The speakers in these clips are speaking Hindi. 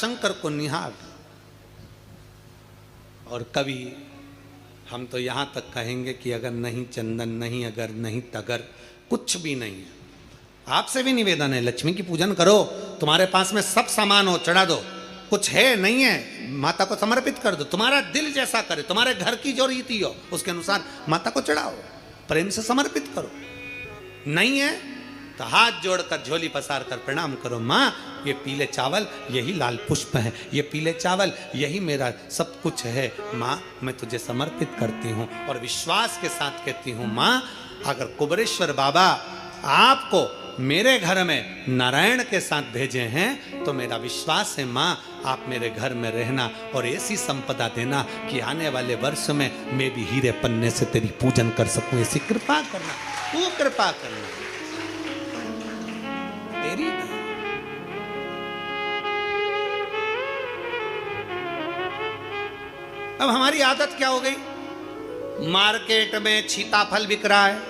जटाशंकर को निहार। और कभी हम तो यहाँ तक कहेंगे कि अगर नहीं चंदन, नहीं अगर, नहीं तगर, कुछ भी नहीं है, आपसे भी निवेदन है, लक्ष्मी की पूजन करो। तुम्हारे पास में सब सामान हो, चढ़ा दो। कुछ है नहीं है, माता को समर्पित कर दो। तुम्हारा दिल जैसा करे, तुम्हारे घर की जो रीति हो उसके अनुसार माता को चढ़ाओ, प्रेम से समर्पित करो। नहीं है तो हाथ जोड़कर झोली पसार कर प्रणाम करो। माँ, ये पीले चावल यही लाल पुष्प है, ये पीले चावल यही मेरा सब कुछ है। माँ, मैं तुझे समर्पित करती हूँ और विश्वास के साथ कहती हूँ, माँ, अगर कुबेरेश्वर बाबा आपको मेरे घर में नारायण के साथ भेजे हैं तो मेरा विश्वास है, माँ, आप मेरे घर में रहना और ऐसी संपदा देना कि आने वाले वर्ष में मैं भी हीरे पन्ने से तेरी पूजन कर सकूं। ऐसी कृपा करना, तू कृपा करना, तेरी नहीं। अब हमारी आदत क्या हो गई? मार्केट में सीताफल बिक रहा है,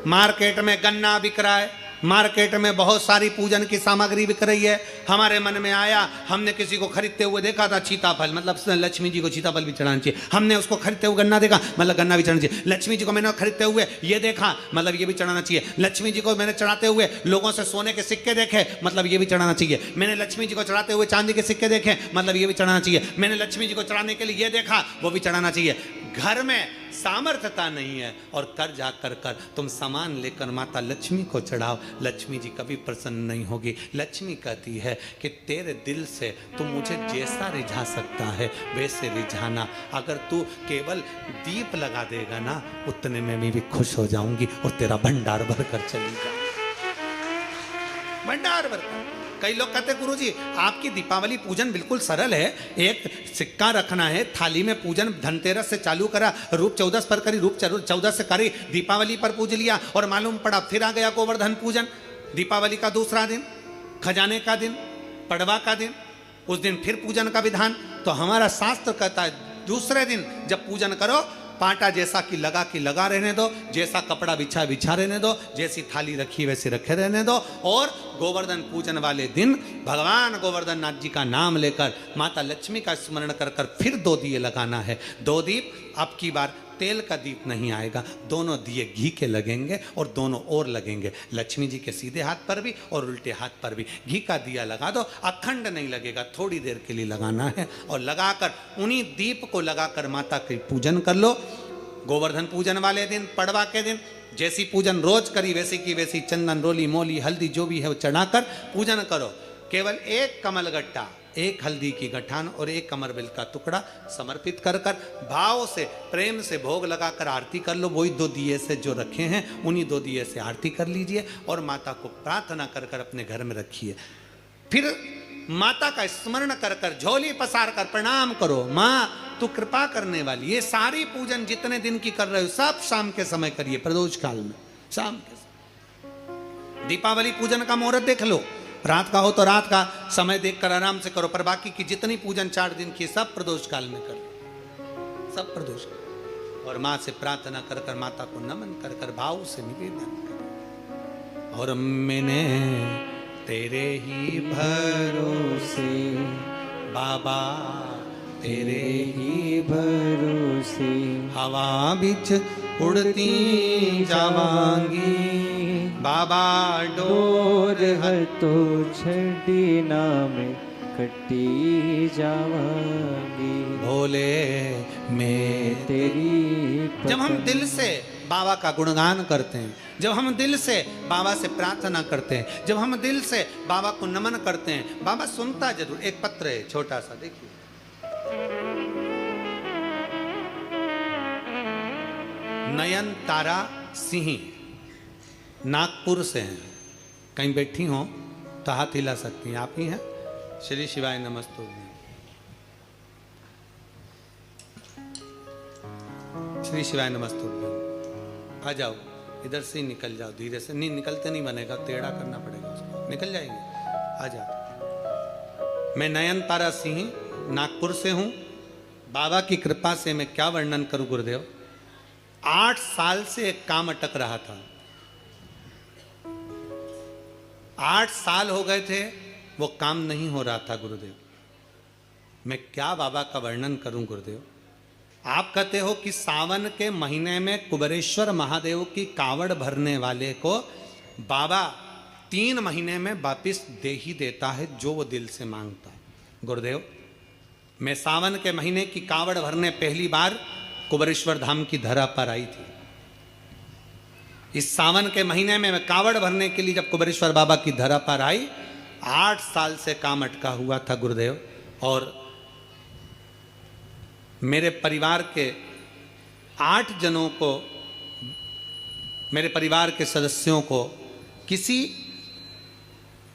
मार्केट में गन्ना बिक रहा है, मार्केट में बहुत सारी पूजन की सामग्री बिक रही है। हमारे मन में आया, हमने किसी को खरीदते हुए देखा था सीताफल, मतलब लक्ष्मी जी को सीताफल भी चढ़ाना चाहिए। हमने उसको खरीदते हुए गन्ना देखा, मतलब गन्ना भी चढ़ाना चाहिए। लक्ष्मी जी को मैंने खरीदते हुए ये देखा, मतलब ये भी चढ़ाना चाहिए। लक्ष्मी जी को मैंने चढ़ाते हुए लोगों से सोने के सिक्के देखे, मतलब ये भी चढ़ाना चाहिए। मैंने लक्ष्मी जी को चढ़ाते हुए चांदी के सिक्के देखे, मतलब ये भी चढ़ाना चाहिए। मैंने लक्ष्मी जी को चढ़ाने के लिए ये देखा, वो भी चढ़ाना चाहिए। घर में सामर्थ्यता नहीं है और कर जा कर तुम सामान लेकर माता लक्ष्मी को चढ़ाओ, लक्ष्मी जी कभी प्रसन्न नहीं होगी। लक्ष्मी कहती है कि तेरे दिल से तू मुझे जैसा रिझा सकता है वैसे रिझाना। अगर तू केवल दीप लगा देगा ना, उतने में मैं भी खुश हो जाऊंगी और तेरा भंडार भर कर चली जाऊंगी, भंडार भर कर। कई लोग कहते हैं, गुरुजी आपकी दीपावली पूजन बिल्कुल सरल है, एक सिक्का रखना है, थाली में पूजन धनतेरस से चालू करा, रूप 14 पर करी, रूप 14 से करी, दीपावली पर पूज लिया और मालूम पड़ा फिर आ गया गोवर्धन पूजन। दीपावली का दूसरा दिन, खजाने का दिन, पड़वा का दिन, उस दिन फिर पूजन का विधान। तो हमारा शास्त्र कहता है दूसरे दिन जब पूजन करो, पाटा जैसा कि लगा रहने दो, जैसा कपड़ा बिछा बिछा रहने दो, जैसी थाली रखी वैसे रखे रहने दो। और गोवर्धन पूजन वाले दिन भगवान गोवर्धन नाथ जी का नाम लेकर माता लक्ष्मी का स्मरण कर फिर 2 दिए लगाना है। 2 दीप, अब की बार तेल का दीप नहीं आएगा, दोनों दिए घी के लगेंगे और दोनों ओर लगेंगे, लक्ष्मी जी के सीधे हाथ पर भी और उल्टे हाथ पर भी। घी का दिया लगा दो, अखंड नहीं लगेगा, थोड़ी देर के लिए लगाना है। और लगाकर उन्हीं दीप को लगाकर माता की पूजन कर लो। गोवर्धन पूजन वाले दिन, पड़वा के दिन जैसी पूजन रोज करी वैसी की वैसी चंदन, रोली, मोली, हल्दी जो भी है वो चढ़ाकर पूजन करो। केवल एक कमल गट्टा, एक हल्दी की गठान और एक कमरबेल का टुकड़ा समर्पित कर भाव से, प्रेम से भोग लगाकर आरती कर लो। वही 2 दिए से जो रखे हैं उन्हीं 2 दिए से आरती कर लीजिए और माता को प्रार्थना कर अपने घर में रखिए। फिर माता का स्मरण कर झोली पसार कर प्रणाम करो, माँ तू कृपा करने वाली। ये सारी पूजन जितने दिन की कर रहे हो सब शाम के समय करिए, प्रदोष काल में, शाम के समय। दीपावली पूजन का मुहूर्त देख लो, रात का हो तो रात का समय देखकर आराम से करो, पर बाकी की जितनी पूजन 4 दिन की सब प्रदोष काल में करो, सब प्रदोष काल। और माँ से प्रार्थना कर माता को नमन कर भाव से निवेदन कर। और मैंने तेरे ही भरोसे बाबा, तेरे ही भरोसे हवा बिच उड़ती जावांगी, बाबा डोर हर तो छड़ी नाम कटी जावांगी, भोले मैं तेरी। जब हम दिल से बाबा का गुणगान करते हैं, जब हम दिल से बाबा से प्रार्थना करते हैं, जब हम दिल से बाबा को नमन करते हैं, बाबा सुनता जरूर। एक पत्र है छोटा सा, देखिए। नयन तारा सिंह नागपुर से हैं, कहीं बैठी हो तो हाथ हिला सकती हैं, आप ही हैं। श्री शिवाय नमस्तु। श्री शिवाय नमस्तु। आ जाओ, इधर से ही निकल जाओ, धीरे से। नहीं निकलते नहीं बनेगा, टेढ़ा करना पड़ेगा उसको, निकल जाएंगे। आ जाओ। मैं नयन तारा सिंह नागपुर से हूँ। बाबा की कृपा से मैं क्या वर्णन करूं गुरुदेव। 8 साल से एक काम अटक रहा था, 8 साल हो गए थे, वो काम नहीं हो रहा था गुरुदेव। मैं क्या बाबा का वर्णन करूं गुरुदेव। आप कहते हो कि सावन के महीने में कुबेरेश्वर महादेव की कावड़ भरने वाले को बाबा 3 महीने में वापिस दे ही देता है जो वो दिल से मांगता है। गुरुदेव, मैं सावन के महीने की कावड़ भरने पहली बार कुबेरेश्वर धाम की धरा पर आई थी। इस सावन के महीने में मैं कावड़ भरने के लिए जब कुबेरेश्वर बाबा की धरा पर आई, 8 साल से काम अटका हुआ था गुरुदेव। और मेरे परिवार के 8 जनों को, मेरे परिवार के सदस्यों को किसी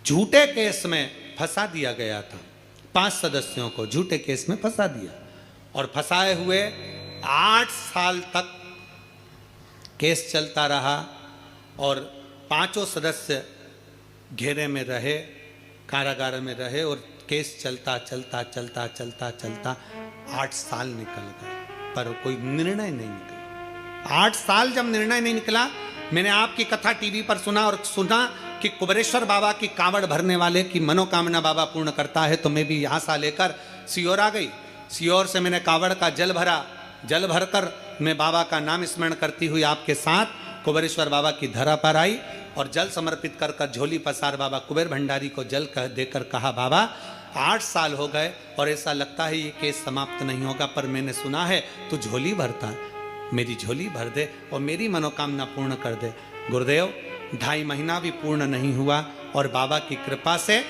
झूठे केस में फंसा दिया गया था। 5 सदस्यों को झूठे केस में फंसा दिया और फंसाए हुए 8 साल तक केस चलता रहा और 5 सदस्य घेरे में रहे, कारागार में रहे और केस चलता चलता चलता चलता चलता 8 साल निकल गए पर कोई निर्णय नहीं निकला। 8 साल जब निर्णय नहीं निकला, मैंने आपकी कथा टीवी पर सुना और सुना कि कुबेरेश्वर बाबा की कावड़ भरने वाले की मनोकामना बाबा पूर्ण करता है। तो मैं भी यहाँ से लेकर सियोर आ गई। सियोर से मैंने कावड़ का जल भरा। जल भरकर मैं बाबा का नाम स्मरण करती हुई आपके साथ कुबेरेश्वर बाबा की धरा पर आई और जल समर्पित कर कर झोली पसार बाबा कुबेर भंडारी को जल देकर कहा, बाबा 8 साल हो गए और ऐसा लगता है ये केस समाप्त नहीं होगा, पर मैंने सुना है तू झोली भरता है, मेरी झोली भर दे और मेरी मनोकामना पूर्ण कर दे। गुरुदेव, 2.5 महीना भी पूर्ण नहीं हुआ और बाबा की कृपा से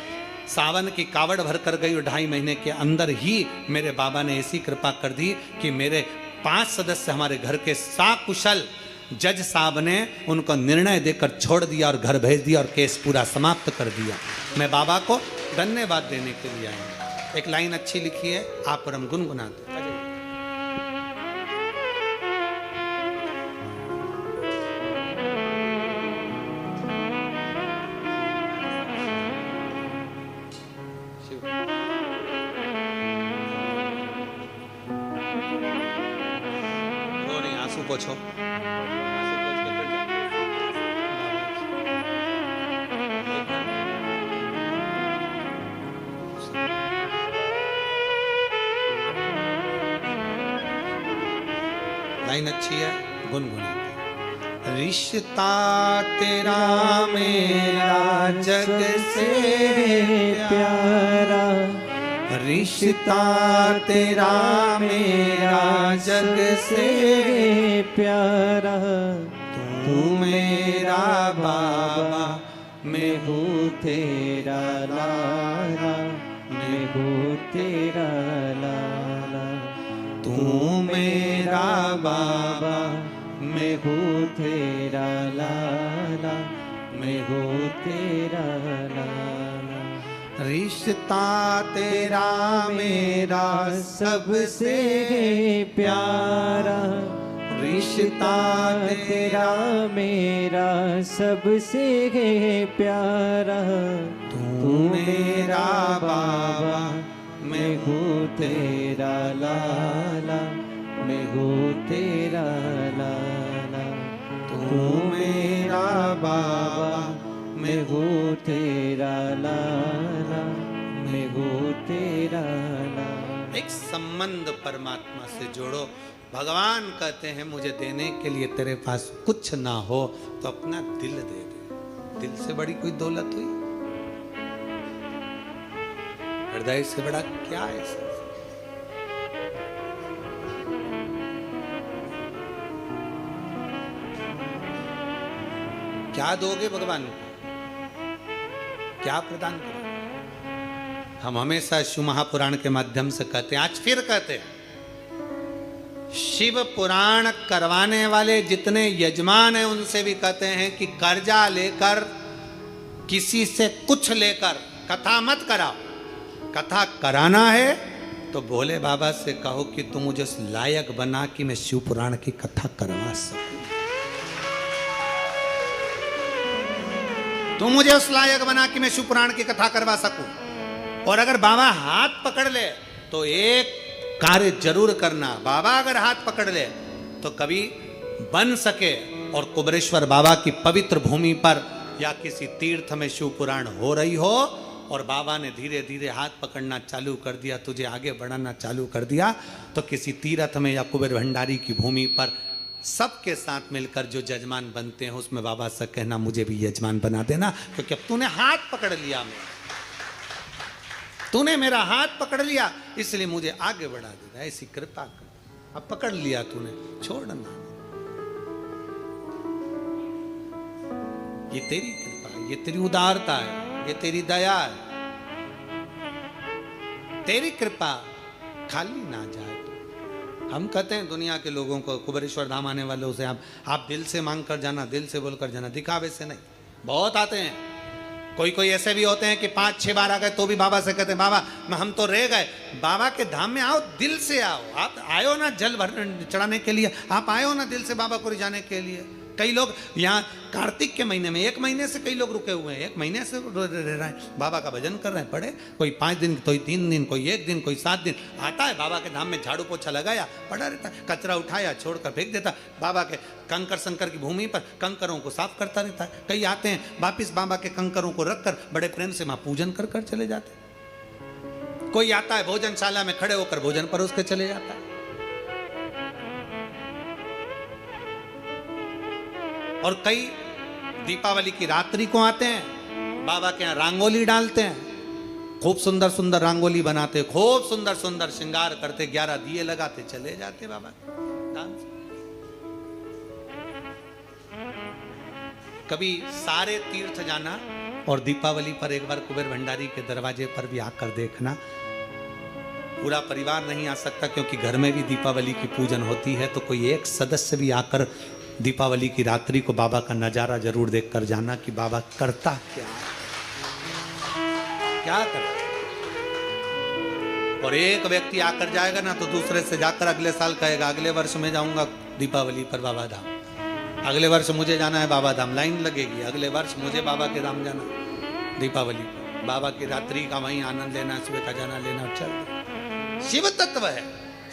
सावन की कावड़ भर कर गई और 2.5 महीने के अंदर ही मेरे बाबा ने ऐसी कृपा कर दी कि मेरे 5 सदस्य हमारे घर के साकुशल जज साहब ने उनको निर्णय देकर छोड़ दिया और घर भेज दिया और केस पूरा समाप्त कर दिया। मैं बाबा को धन्यवाद देने के लिए आया हूं। एक लाइन अच्छी लिखी है, आप पर हम गुनगुनाते। रो नहीं, आंसू पोछो। लाइन अच्छी है, गुनगुनाते। रिश्ता तेरा मेरा जग से प्यारा, रिश्ता तेरा मेरा जग से प्यारा, तू मेरा बाबा मैं हूँ तेरा लाला, मैं हूँ तेरा लाला। तू मेरा बाबा मैं हूँ तेरा लाला, मैं हूँ तेरा लाला। रिश्ता तेरा मेरा सबसे प्यारा, रिश्ता तेरा मेरा सबसे प्यारा, तू मेरा बाबा मैं हूँ तेरा लाला, मैं हूँ तेरा लाला। तू मेरा बाबा मैं हूँ तेरा लाला, मैं हूँ तेरा लाला। एक संबंध परमात्मा से जोड़ो। भगवान कहते हैं मुझे देने के लिए तेरे पास कुछ ना हो तो अपना दिल दे दे। दिल से बड़ी कोई दौलत हुई? हृदय से बड़ा क्या है? क्या दोगे भगवान को? क्या प्रदान करोगे? हम हमेशा शिव महापुराण के माध्यम से कहते हैं, आज फिर कहते हैं, शिव पुराण करवाने वाले जितने यजमान हैं उनसे भी कहते हैं कि कर्जा लेकर, किसी से कुछ लेकर कथा मत कराओ। कथा कराना है तो भोले बाबा से कहो कि तुम मुझे उस लायक बना कि मैं शिव पुराण की कथा करवा सकूं। तुम मुझे उस लायक बना कि मैं शिव पुराण की कथा करवा सकूं। और अगर बाबा हाथ पकड़ ले तो एक कार्य जरूर करना। बाबा अगर हाथ पकड़ ले तो कभी बन सके और कुबेरेश्वर बाबा की पवित्र भूमि पर या किसी तीर्थ में शिव पुराण हो रही हो और बाबा ने धीरे धीरे हाथ पकड़ना चालू कर दिया, तुझे आगे बढ़ाना चालू कर दिया, तो किसी तीर्थ में या कुबेर भंडारी की भूमि पर सबके साथ मिलकर जो जजमान बनते हैं उसमें बाबा से कहना मुझे भी यजमान बना देना, क्योंकि अब तूने हाथ पकड़ लिया, तूने मेरा हाथ पकड़ लिया, इसलिए मुझे आगे बढ़ा देना, ऐसी कृपा कर। अब पकड़ लिया तूने, छोड़ना, ये तेरी कृपा है, ये तेरी उदारता है, ये तेरी दया है, तेरी कृपा खाली ना जाए। हम कहते हैं दुनिया के लोगों को, कुबेरेश्वर धाम आने वालों से, आप दिल से मांग कर जाना, दिल से बोल कर जाना, दिखावे से नहीं। बहुत आते हैं, कोई कोई ऐसे भी होते हैं कि 5-6 बार आ गए तो भी बाबा से कहते हैं बाबा हम तो रह गए। बाबा के धाम में आओ, दिल से आओ। आप आयो ना जल भर चढ़ाने के लिए, आप आयो ना दिल से बाबा को रिझाने के लिए। कई लोग यहाँ कार्तिक के महीने में 1 महीने से कई लोग रुके हुए हैं, 1 महीने से रह रहे हैं, बाबा का भजन कर रहे हैं, पढ़े, कोई 5 दिन, कोई 3 दिन, कोई 1 दिन, कोई 7 दिन आता है बाबा के धाम में, झाड़ू पोछा लगाया, पड़ा रहता है, कचरा उठाया छोड़कर फेंक देता, बाबा के कंकर शंकर की भूमि पर कंकरों को साफ करता रहता है। कई आते हैं वापिस बाबा के कंकरों को रखकर बड़े प्रेम से वहां पूजन कर कर चले जाते हैं। कोई आता है भोजनशाला में खड़े होकर भोजन परोस के चले जाता है। और कई दीपावली की रात्रि को आते हैं, बाबा के यहाँ रंगोली डालते हैं, खूब सुंदर सुंदर रंगोली बनाते, खूब सुंदर सुंदर श्रृंगार करते, 11 दिए लगाते, चले जाते बाबा धाम से। कभी सारे तीर्थ जाना और दीपावली पर एक बार कुबेर भंडारी के दरवाजे पर भी आकर देखना। पूरा परिवार नहीं आ सकता क्योंकि घर में भी दीपावली की पूजन होती है, तो कोई एक सदस्य भी आकर दीपावली की रात्रि को बाबा का नजारा जरूर देखकर जाना कि बाबा करता क्या करता। और एक व्यक्ति आकर जाएगा ना तो दूसरे से जाकर अगले साल कहेगा अगले वर्ष में जाऊंगा दीपावली पर बाबा धाम, अगले वर्ष मुझे जाना है बाबा धाम, लाइन लगेगी, अगले वर्ष मुझे बाबा के धाम जाना दीपावली पर, बाबा की रात्रि का वहीं आनंद लेना, सुबह का जाना लेना, चल। शिव तत्व है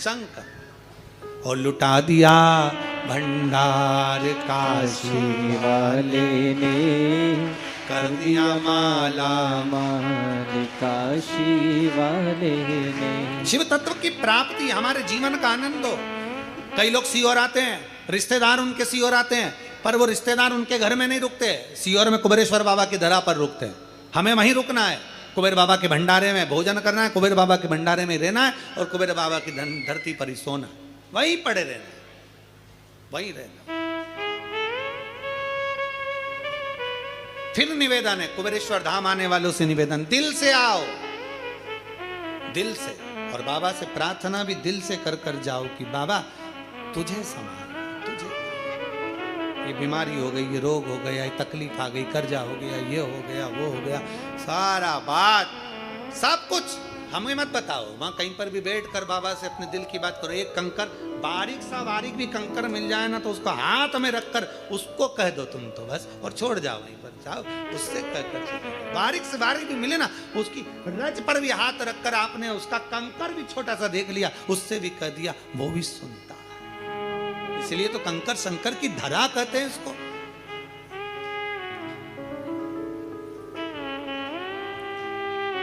शंकर। और लुटा दिया भंडार काशी वाले ने, कर दिया माला माल काशी वाले ने। शिव तत्व की प्राप्ति हमारे जीवन का आनंद हो। कई लोग सीहोर आते हैं, रिश्तेदार उनके सीहोर आते हैं, पर वो रिश्तेदार उनके घर में नहीं रुकते, सीहोर में कुबेरेश्वर बाबा की धरा पर रुकते हैं। हमें वहीं रुकना है, कुबेर बाबा के भंडारे में भोजन करना है, कुबेर बाबा के भंडारे में रहना है और कुबेर बाबा की धरती पर ही सोना, वहीं पड़े रहना, वहीं रहना। फिर निवेदन है कुबेरेश्वर धाम आने वालों से निवेदन, दिल से आओ, दिल से। और बाबा से प्रार्थना भी दिल से कर कर जाओ कि बाबा तुझे संभाल, तुझे, ये बीमारी हो गई, ये रोग हो गया, ये तकलीफ आ गई, कर्जा हो गया, ये हो गया, वो हो गया, सारा बात सब कुछ हमें मत बताओ। वहां कहीं पर भी बैठ कर बाबा से अपने दिल की बात करो। एक कंकर, बारीक सा बारीक भी कंकर मिल जाए ना तो उसको हाथ में रखकर उसको कह दो तुम तो बस, और छोड़ जाओ, वहीं पर जाओ, उससे कह कर बारीक से बारीक भी मिले ना, उसकी रज पर भी हाथ रखकर आपने उसका कंकर भी छोटा सा देख लिया, उससे भी कह दिया, वो भी सुनता है। इसलिए तो कंकर शंकर की धरा कहते हैं इसको।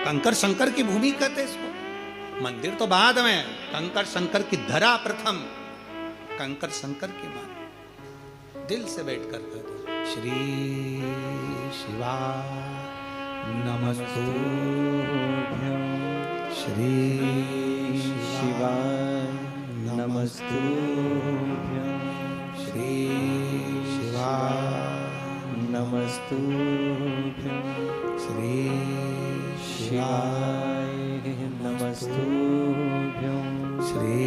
कंकर शंकर की भूमि कहते इसको। मंदिर तो बाद में, कंकर शंकर की धरा प्रथम, कंकर शंकर की बात दिल से बैठकर कहते श्री शिवा नमस्तुभ्यं, श्री शिवा नमस्तुभ्यं, श्री शिवा नमस्तुभ्यं, श्री शिवाय नमस्तुभ्यं, श्री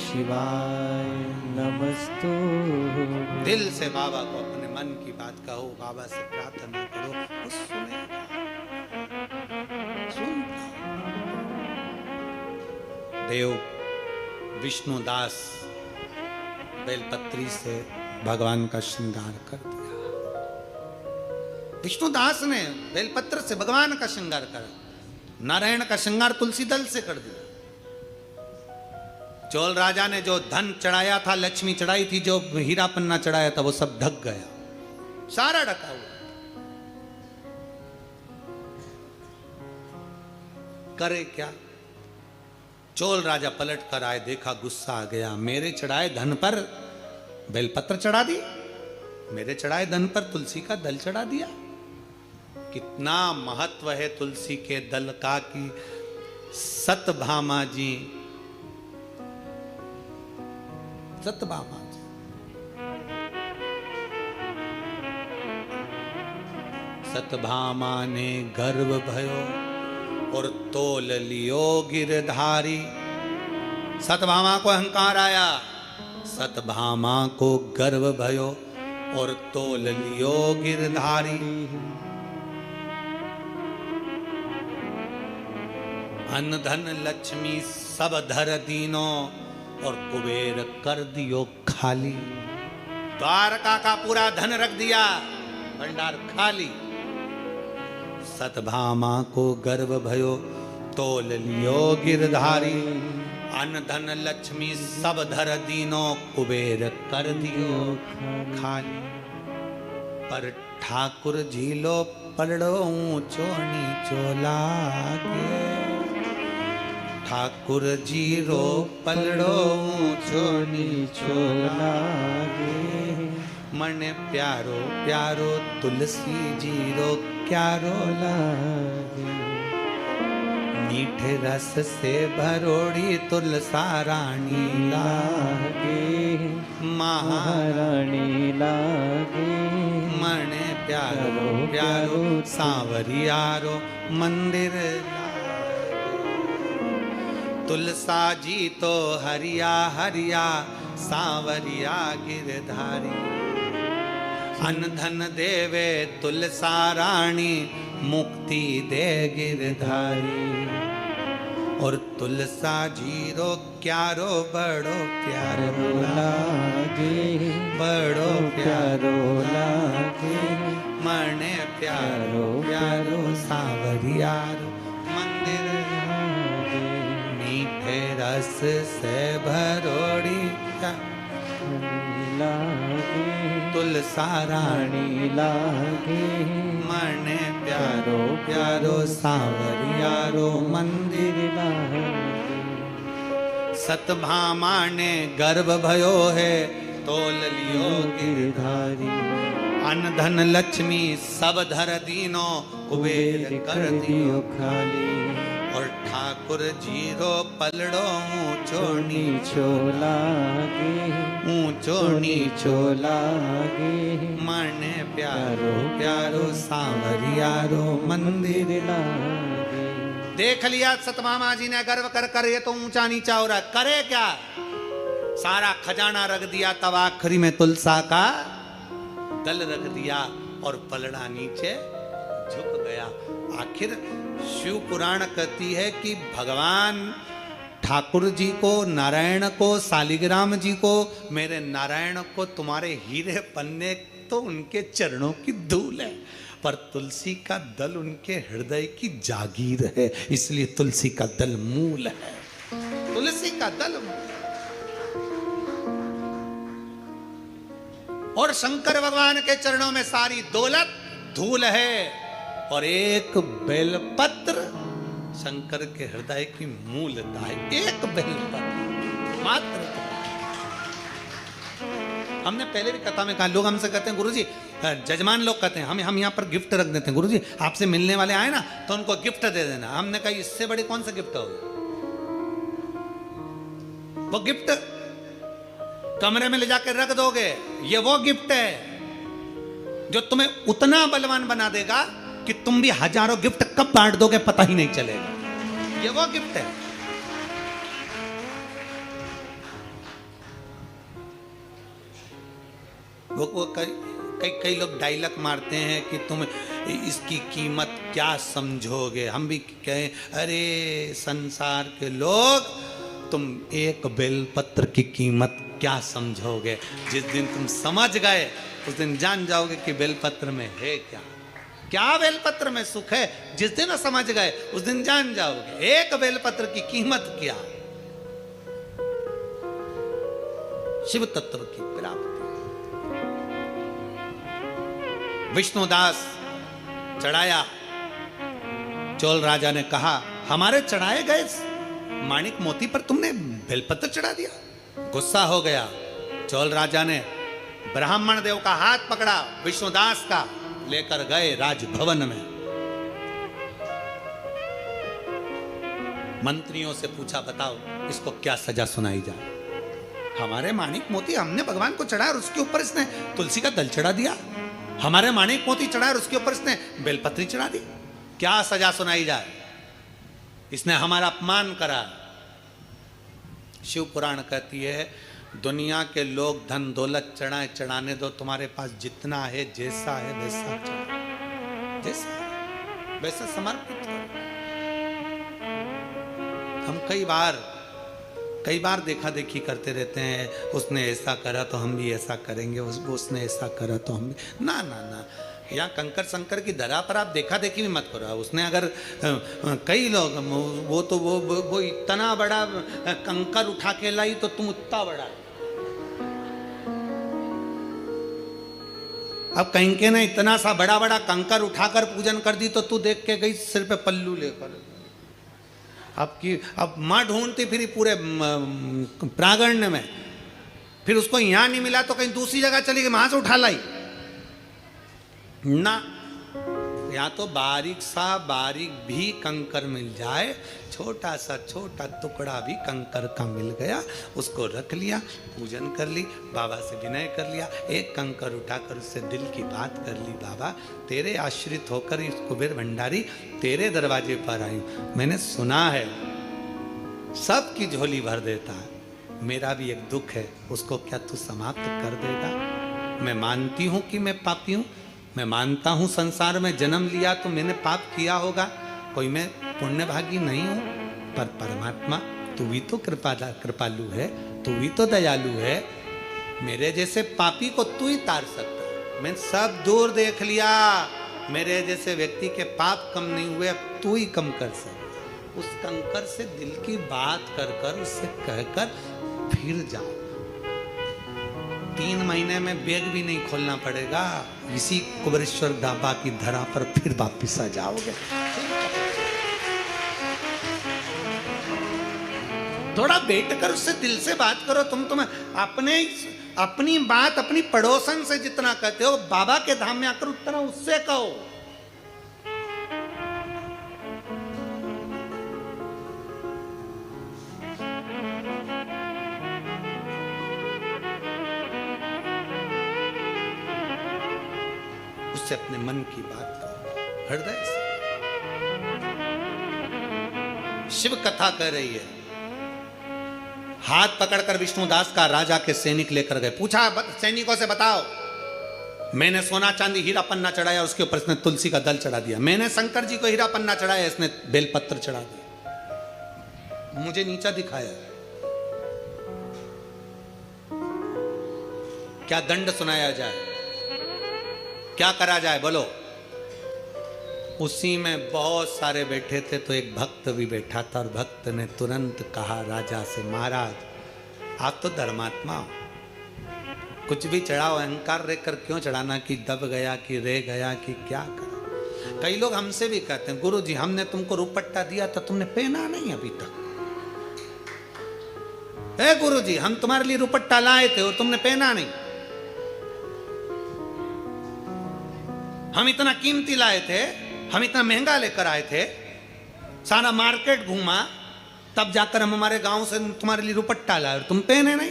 शिवाय नमस्तुभ्यं। दिल से बाबा को अपने मन की बात कहो, बाबा से प्रार्थना करो, वो सुनेगा, सुनता। देव विष्णुदास बेलपत्री से भगवान का श्रृंगार कर दिया। विष्णुदास ने बेलपत्र से भगवान का श्रृंगार करा। नारायण का श्रृंगार तुलसी दल से कर दिया। चोल राजा ने जो धन चढ़ाया था, लक्ष्मी चढ़ाई थी, जो हीरा पन्ना चढ़ाया था, वो सब ढक गया, सारा ढका हुआ। करे क्या। चोल राजा पलट कर आए, देखा गुस्सा आ गया, मेरे चढ़ाए धन पर बेलपत्र चढ़ा दी, मेरे चढ़ाए धन पर तुलसी का दल चढ़ा दिया। कितना महत्व है तुलसी के दल का कि सतभामा जी, सतभामा जी सतभामा ने गर्व भयो और तोल लियो गिरधारी। सतभामा को अहंकार आया, सतभामा को गर्व भयो और तोल लियो गिरधारी। अन्न धन लक्ष्मी सब धर दीनो और कुबेर कर दियो खाली। द्वारका का पूरा धन रख दिया, भंडार खाली। सतभामा को गर्व भयो तोल लियो गिरधारी। अन्न धन लक्ष्मी सब धर दीनो कुबेर कर दियो खाली। पर ठाकुर झीलो पलड़ो ऊंचो नीचो लागे। ठाकुर जीरो पलड़ो ऊंचो नीचो लागे। मन प्यारो प्यारो तुलसी जीरो क्यारो लागे। मीठे रस से भरोड़ी तुलसा रानी लागे। महारानी लागे। मन प्यारो प्यारो सांवरियारो मंदिर लागे। तुलसा जी तो हरिया हरिया सांवरिया गिरधारी। अन्न धन देवे तुलसा रानी मुक्ति दे गिरधारी। और तुलसा जीरो क्यारो बड़ो प्यारो लागे। बड़ो प्यारो लागे। मने प्यारो प्यारो सांवरियारो मंदिर लागे। मीठे रस से भरोड़ी लागे। तुलसा रानी लागे। मने प्यारो प्यारो सांवरियारो मंदिर लागे। सतभामा ने गर्व भयो है तोल लियो गिरधारी। अन्न धन लक्ष्मी सब धर दीनो कुबेर कर दियो खाली। और ठाकुर जीरो पलड़ो ऊंचो नीचो लागे। ऊंचो नीचो लागे। मने प्यारो प्यारो सांवरियारो मंदिर लागे। देख लिया सतभामा जी ने गर्व कर कर, ये तो ऊंचा नीचा हो रहा है, करे क्या। सारा खजाना रख दिया, तब आखिरी में तुलसा का दल रख दिया और पलड़ा नीचे झुक गया। आखिर शिव पुराण कहती है कि भगवान ठाकुर जी को, नारायण को, शालिग्राम जी को, मेरे नारायण को तुम्हारे हीरे पन्ने तो उनके चरणों की धूल है, पर तुलसी का दल उनके हृदय की जागीर है, इसलिए तुलसी का दल मूल है। तुलसी का दल मूल। और शंकर भगवान के चरणों में सारी दौलत धूल है, और एक बेलपत्र शंकर के हृदय की मूलता है। एक बेलपत्र मात्र। हमने पहले भी कथा में कहा, लोग हमसे कहते हैं गुरुजी, जजमान लोग कहते हैं हम यहाँ पर गिफ्ट रख देते हैं, गुरुजी आपसे मिलने वाले आए ना तो उनको गिफ्ट दे देना। हमने कहा इससे बड़ी कौन सा गिफ्ट होगा। वो गिफ्ट कमरे में ले जाकर रख दोगे, ये वो गिफ्ट है जो तुम्हें उतना बलवान बना देगा कि तुम भी हजारों गिफ्ट कब बांट दोगे पता ही नहीं चलेगा। ये वो गिफ्ट है। वो कई लोग डायलॉग मारते हैं कि तुम इसकी कीमत क्या समझोगे। हम भी कहें, अरे संसार के लोग, तुम एक बेलपत्र की कीमत क्या समझोगे। जिस दिन तुम समझ गए उस दिन जान जाओगे कि बेलपत्र में है क्या, क्या बेलपत्र में सुख है। जिस दिन समझ गए उस दिन जान जाओगे एक बेलपत्र की कीमत क्या। शिव तत्व की प्राप्ति। विष्णुदास चढ़ाया, चोल राजा ने कहा हमारे चढ़ाए गए माणिक मोती पर तुमने बेलपत्र चढ़ा दिया। गुस्सा हो गया। चोल राजा ने ब्राह्मण देव का हाथ पकड़ा, विष्णुदास का, लेकर गए राजभवन में। मंत्रियों से पूछा, बताओ इसको क्या सजा सुनाई जाए। हमारे माणिक मोती हमने भगवान को चढ़ाया और उसके ऊपर इसने तुलसी का दल चढ़ा दिया। हमारे माणिक मोती चढ़ाया और उसके ऊपर इसने बेलपत्री चढ़ा दी। क्या सजा सुनाई जाए? इसने हमारा अपमान करा। शिव पुराण कहती है, दुनिया के लोग धन दौलत चढ़ाए, चढ़ाने दो, तुम्हारे पास जितना है, जैसा है वैसा चढ़ाओ, जैसा है वैसा समर्पित करो। हम कई बार देखा देखी करते रहते हैं, उसने ऐसा करा तो हम भी ऐसा करेंगे, उसने ऐसा करा तो हम भी। ना ना ना, या कंकर संकर की दरा पर आप देखा देखी भी मत करो। उसने अगर कई लोग वो इतना बड़ा कंकर उठा के लाई तो तुम उतना बड़ा। अब कहीं के ना इतना सा बड़ा बड़ा कंकर उठाकर पूजन कर दी तो तू देख के गई सिर पे पल्लू लेकर। अब माँ ढूंढती फिर पूरे प्रांगण में, फिर उसको यहां नहीं मिला तो कहीं दूसरी जगह चली गई, वहां से उठा लाई ना। या तो बारीक भी कंकर मिल जाए, छोटा सा छोटा टुकड़ा भी कंकर का मिल गया, उसको रख लिया, पूजन कर ली, बाबा से विनय कर लिया, एक कंकर उठाकर उससे दिल की बात कर ली, बाबा तेरे आश्रित होकर इस कुबेर भंडारी तेरे दरवाजे पर आई, मैंने सुना है सबकी झोली भर देता है, मेरा भी एक दुख है, उसको क्या तू समाप्त कर देगा? मैं मानती हूं कि मैं पापी हूं, मैं मानता हूं संसार में जन्म लिया तो मैंने पाप किया होगा, कोई मैं पुण्यभागी नहीं हूं, पर परमात्मा तू भी तो कृपालु है, तू भी तो दयालु है, मेरे जैसे पापी को तू ही तार सकता है। मैं सब दूर देख लिया, मेरे जैसे व्यक्ति के पाप कम नहीं हुए, अब तू ही कम कर सकता। उस कंकर से दिल की बात कर कर उससे कहकर फिर जाओ। 3 महीने में बैग भी नहीं खोलना पड़ेगा, इसी कुबेरेश्वर ढाबा की धरा पर फिर वापिस आ जाओगे। थोड़ा बैठ कर उससे दिल से बात करो। तुम अपनी बात अपनी पड़ोसन से जितना कहते हो, बाबा के धाम में आकर उतना उससे कहो। उससे अपने मन की बात करो, हृदय से। शिव कथा कह रही है, हाथ पकड़कर विष्णुदास का राजा के सैनिक लेकर गए। पूछा सैनिकों से, बताओ मैंने सोना चांदी हीरा पन्ना चढ़ाया, उसके ऊपर इसने तुलसी का दल चढ़ा दिया। मैंने शंकर जी को हीरा पन्ना चढ़ाया, इसने बेलपत्र चढ़ा दिया, मुझे नीचा दिखाया। क्या दंड सुनाया जाए, क्या करा जाए, बोलो। उसी में बहुत सारे बैठे थे तो एक भक्त भी बैठा था, और भक्त ने तुरंत कहा राजा से, महाराज आप तो धर्मात्मा हो, कुछ भी चढ़ाओ, अहंकार रहकर क्यों चढ़ाना कि दब गया कि रह गया कि क्या करा। कई लोग हमसे भी कहते हैं, गुरु जी हमने तुमको रुपट्टा दिया तो तुमने पहना नहीं अभी तक। ए गुरु जी हम तुम्हारे लिए रुपट्टा लाए थे और तुमने पहना नहीं। हम इतना कीमती लाए थे, हम इतना महंगा लेकर आए थे, सारा मार्केट घूमा, तब जाकर हम हमारे गांव से तुम्हारे लिए रुपट्टा लाए और तुम पहने नहीं।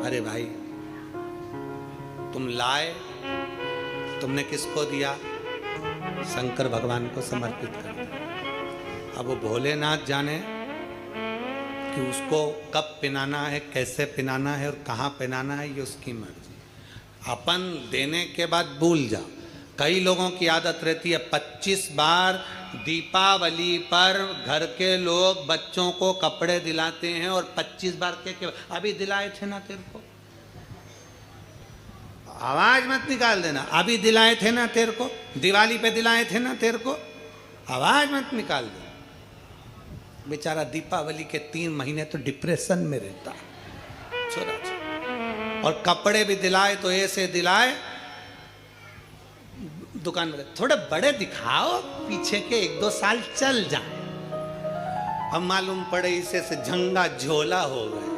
अरे भाई तुम लाए, तुमने किसको दिया? शंकर भगवान को समर्पित कर दिया। अब वो भोलेनाथ जाने कि उसको कब पिनाना है, कैसे पिनाना है और कहाँ पिनाना है, ये उसकी मर्जी। अपन देने के बाद भूल जाओ। कई लोगों की आदत रहती है 25 बार दीपावली पर घर के लोग बच्चों को कपड़े दिलाते हैं और 25 बार के अभी दिलाए थे ना तेरे को, आवाज मत निकाल देना, अभी दिलाए थे ना तेरे को, दिवाली पे दिलाए थे ना तेरे को, आवाज मत निकाल दे। बेचारा दीपावली के 3 महीने तो डिप्रेशन में रहता छोरा। और कपड़े भी दिलाए तो ऐसे दिलाए, दुकान में थोड़े बड़े दिखाओ, पीछे के 1-2 साल चल जाए। हम मालूम पड़े इसे से झंगा झोला हो गए।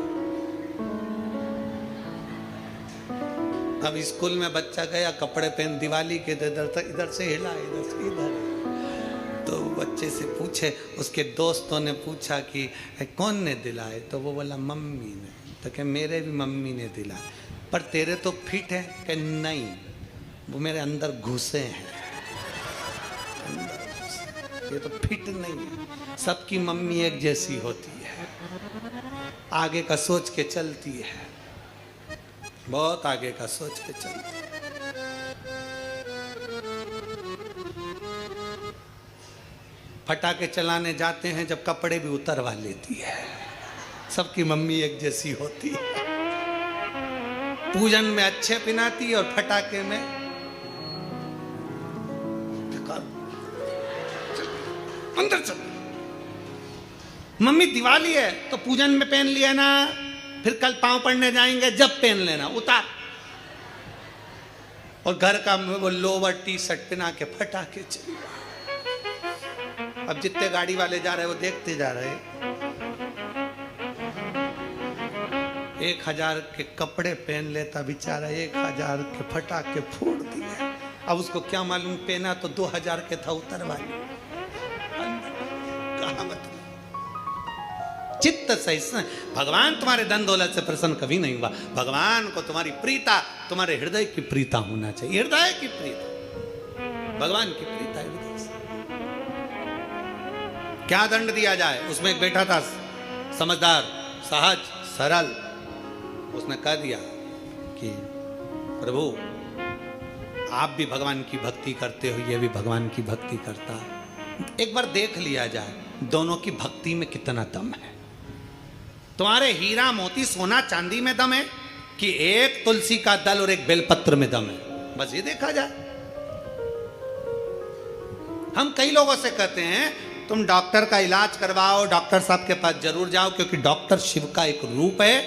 अब स्कूल में बच्चा गया, कपड़े पहन, दिवाली के इधर तक, इधर से हिला, इधर से इधर। तो बच्चे से पूछे, उसके दोस्तों ने पूछा कि कौन ने दिलाए, तो वो बोला मम्मी ने। तो क्या मेरे भी मम्मी ने दिलाए, पर तेरे तो फिट है। कि नहीं, वो मेरे अंदर घुसे हैं, ये तो फिट नहीं है। सबकी मम्मी एक जैसी होती है, आगे का सोच के चलती है, बहुत आगे का सोच के चलती है। पटाखे चलाने जाते हैं जब कपड़े भी उतरवा लेती है, सबकी मम्मी एक जैसी होती है। पूजन में अच्छे पिनाती और फटाके में अंदर चल। मम्मी दिवाली है तो पूजन में पहन लिया ना, फिर कल पांव पड़ने जाएंगे जब पहन लेना, उतार। और घर का वो लोवर टी शर्ट पहना के फटाके चल। अब जितने गाड़ी वाले जा रहे हैं वो देखते जा रहे हैं। 1000 के कपड़े पहन लेता बेचारा, 1000 के फटाके फोड़ दिए। अब उसको क्या मालूम, पहना तो 2000 के था, उतरवा लिया। चित्त सहिष्णु, भगवान तुम्हारे धन दौलत से प्रसन्न कभी नहीं हुआ। भगवान को तुम्हारी प्रीता, तुम्हारे हृदय की प्रीता होना चाहिए, हृदय की प्रीता, भगवान की प्रीता हृदय से। क्या दंड दिया जाए? उसमें एक बैठा था समझदार, सहज, सरल, उसने कह दिया कि प्रभु आप भी भगवान की भक्ति करते हो, ये भी भगवान की भक्ति करता है, एक बार देख लिया जाए दोनों की भक्ति में कितना दम है। तुम्हारे हीरा मोती सोना चांदी में दम है कि एक तुलसी का दल और एक बेलपत्र में दम है? बस ये देखा जाए। हम कई लोगों से कहते हैं तुम डॉक्टर का इलाज करवाओ, डॉक्टर साहब के पास जरूर जाओ, क्योंकि डॉक्टर शिव का एक रूप है।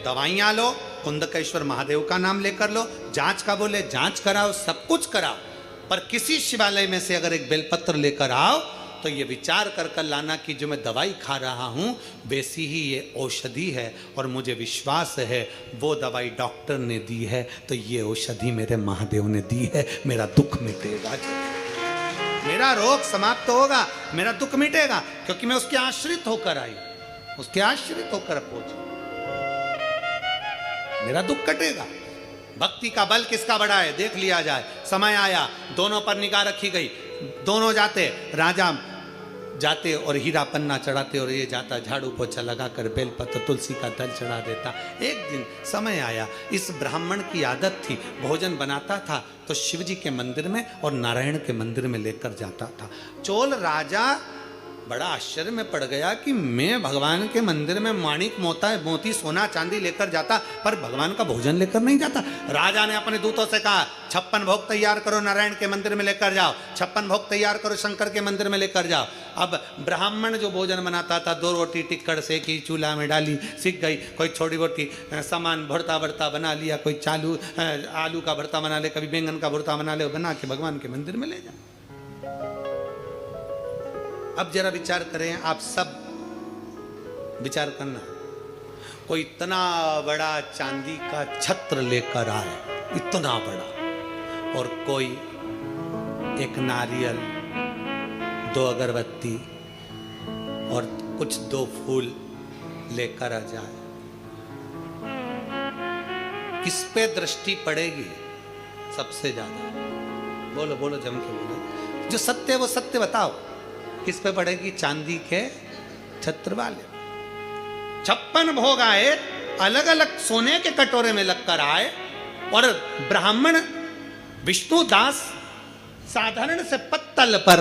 दवाइयां लो, कुंदकेश्वर महादेव का नाम लेकर लो, जांच का बोले जांच कराओ, सब कुछ कराओ, पर किसी शिवालय में से अगर एक बेलपत्र लेकर आओ तो ये विचार कर कर लाना कि जो मैं दवाई खा रहा हूँ वैसी ही ये औषधि है, और मुझे विश्वास है वो दवाई डॉक्टर ने दी है तो ये औषधि मेरे महादेव ने दी है। मेरा दुख मिटेगा, मेरा रोग समाप्त होगा, मेरा दुख मिटेगा, क्योंकि मैं उसके आश्रित होकर आई, उसके आश्रित होकर पहुंची, मेरा दुख कटेगा। भक्ति का बल किसका बड़ा है देख लिया जाए। समय आया, दोनों पर निगाह रखी गई, दोनों जाते, राजा जाते और हीरा पन्ना चढ़ाते और ये जाता झाड़ू पोछा लगाकर बेलपत्र तुलसी का दल चढ़ा देता। एक दिन समय आया, इस ब्राह्मण की आदत थी, भोजन बनाता था तो शिव जी के मंदिर में और नारायण के मंदिर में लेकर जाता था। चोल राजा बड़ा आश्चर्य में पड़ गया कि मैं भगवान के मंदिर में माणिक मोती सोना चांदी लेकर जाता, पर भगवान का भोजन लेकर नहीं जाता। राजा ने अपने दूतों से कहा 56 भोग तैयार करो, नारायण के मंदिर में लेकर जाओ, 56 भोग तैयार करो, शंकर के मंदिर में लेकर जाओ। अब ब्राह्मण जो भोजन बनाता था, 2 रोटी टिक्कड़ सेकी, चूल्हा में डाली, सीख गई, कोई छोटी मोटी सामान भरता भरता बना लिया, कोई चालू आलू का भरता बना ले, कभी बैंगन का भरता बना ले, बना के भगवान के मंदिर में ले जाए। अब जरा विचार करें, आप सब विचार करना, कोई इतना बड़ा चांदी का छत्र लेकर आए, इतना बड़ा, और कोई एक नारियल, 2 अगरबत्ती और कुछ 2 फूल लेकर आ जाए, किस पे दृष्टि पड़ेगी सबसे ज्यादा? बोलो बोलो, जम के बोलो, जो सत्य है वो सत्य बताओ, किस पे पड़ेगी? चांदी के छत्र वाले। 56 भोग आए, अलग अलग सोने के कटोरे में लगकर आए, और ब्राह्मण विष्णुदास साधारण से पत्तल पर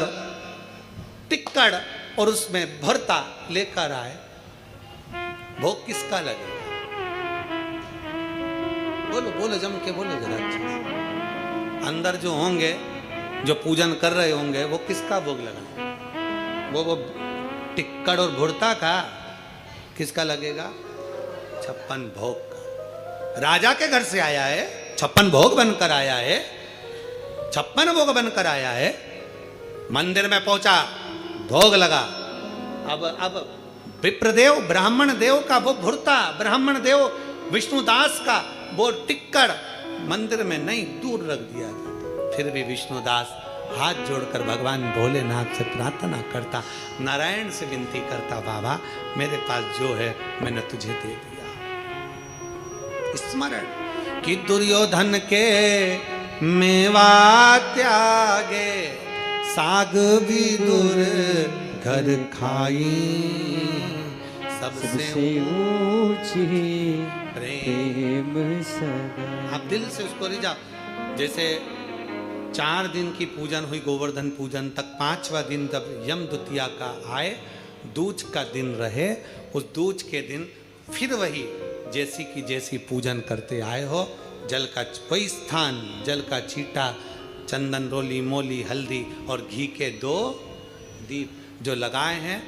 टिक्कड़ और उसमें भरता लेकर आए। भोग किसका लगेगा? बोलो बोलो, जम के बोलो जरा अच्छे से। अंदर जो होंगे, जो पूजन कर रहे होंगे, वो किसका भोग लगाएंगे? वो टिक्कड़ और भुरता का किसका लगेगा? 56 भोग का। राजा के घर से आया है, 56 भोग बनकर आया है, 56 भोग बनकर आया है। मंदिर में पहुंचा, भोग लगा। अब विप्रदेव ब्राह्मण देव का वो भुरता, ब्राह्मण देव विष्णुदास का वो टिक्कड़ मंदिर में नहीं, दूर रख दिया। फिर भी विष्णुदास हाथ जोड़कर भगवान भोलेनाथ से प्रार्थना करता, नारायण से विनती करता, बाबा मेरे पास जो है मैंने तुझे दे दिया। स्मरण कि दुर्योधन के मेवा त्यागे, साग भी दूर घर खाई, सबसे ऊंची प्रेम प्रेम सदा। आप दिल से उसको रिझा। जैसे 4 दिन की पूजन हुई, गोवर्धन पूजन तक, 5वां दिन जब यम द्वितीया का आए, दूज का दिन रहे, उस दूज के दिन फिर वही जैसी की जैसी पूजन करते आए हो। जल का कोई स्थान, जल का छींटा, चंदन रोली मोली हल्दी और घी के 2 दीप जो लगाए हैं,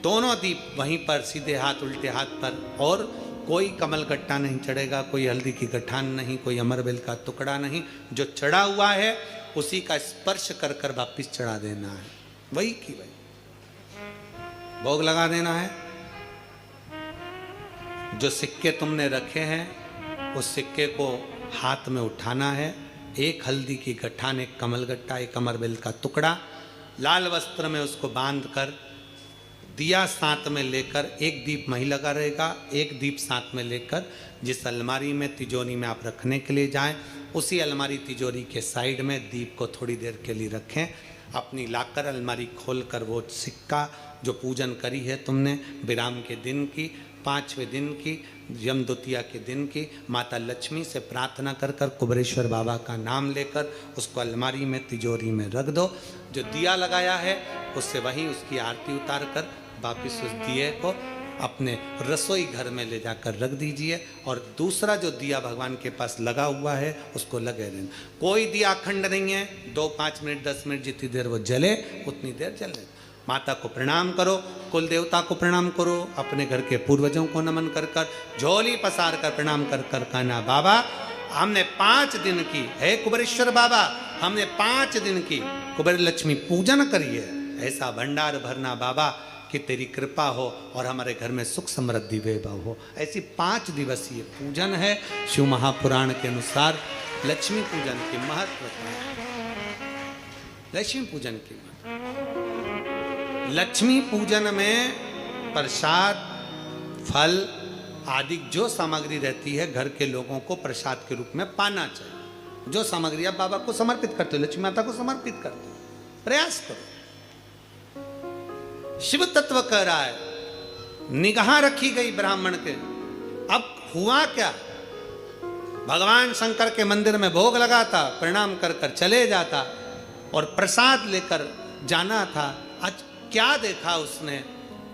दोनों दीप वहीं पर सीधे हाथ उल्टे हाथ पर, और कोई कमल गट्टा नहीं चढ़ेगा, कोई हल्दी की गठान नहीं, कोई अमरबेल का टुकड़ा नहीं। जो चढ़ा हुआ है उसी का स्पर्श कर कर वापिस चढ़ा देना है, वही की वही भोग लगा देना है। जो सिक्के तुमने रखे हैं उस सिक्के को हाथ में उठाना है। एक हल्दी की गठान, एक कमल गट्टा, एक अमरबेल का टुकड़ा, लाल वस्त्र में उसको बांध कर, दिया साथ में लेकर, एक दीप वहीं लगा रहेगा, एक दीप साथ में लेकर जिस अलमारी में तिजोरी में आप रखने के लिए जाएं, उसी अलमारी तिजोरी के साइड में दीप को थोड़ी देर के लिए रखें। अपनी लाकर अलमारी खोलकर वो सिक्का जो पूजन करी है तुमने विराम के दिन की, 5वें दिन की, यम द्वितीया के दिन की, माता लक्ष्मी से प्रार्थना कर कर कुबेरेश्वर बाबा का नाम लेकर उसको अलमारी में तिजोरी में रख दो। जो दिया लगाया है उससे वहीं उसकी आरती उतार कर वापिस उस दिए को अपने रसोई घर में ले जाकर रख दीजिए। और दूसरा जो दिया भगवान के पास लगा हुआ है उसको लगे रहना। कोई दिया अखंड नहीं है, 2, 5 मिनट 10 मिनट जितनी देर वो जले उतनी देर जले। माता को प्रणाम करो, कुल देवता को प्रणाम करो, अपने घर के पूर्वजों को नमन कर कर, झोली पसार कर प्रणाम कर कर कहना, बाबा हमने 5 दिन की, है कुबेरेश्वर बाबा हमने 5 दिन की कुबेर लक्ष्मी पूजन करी है, ऐसा भंडार भरना बाबा कि तेरी कृपा हो और हमारे घर में सुख समृद्धि वैभव हो। ऐसी 5 दिवसीय पूजन है। शिव महापुराण के अनुसार लक्ष्मी पूजन की महत्व है। लक्ष्मी पूजन की लक्ष्मी पूजन में प्रसाद, फल आदि जो सामग्री रहती है घर के लोगों को प्रसाद के रूप में पाना चाहिए। जो सामग्री आप बाबा को समर्पित करते हो, लक्ष्मी माता को समर्पित करते हो, प्रयास करो। शिव तत्व कह रहा है, निगाह रखी गई ब्राह्मण के। अब हुआ क्या, भगवान शंकर के मंदिर में भोग लगाता, प्रणाम कर कर चले जाता और प्रसाद लेकर जाना था। आज क्या देखा उसने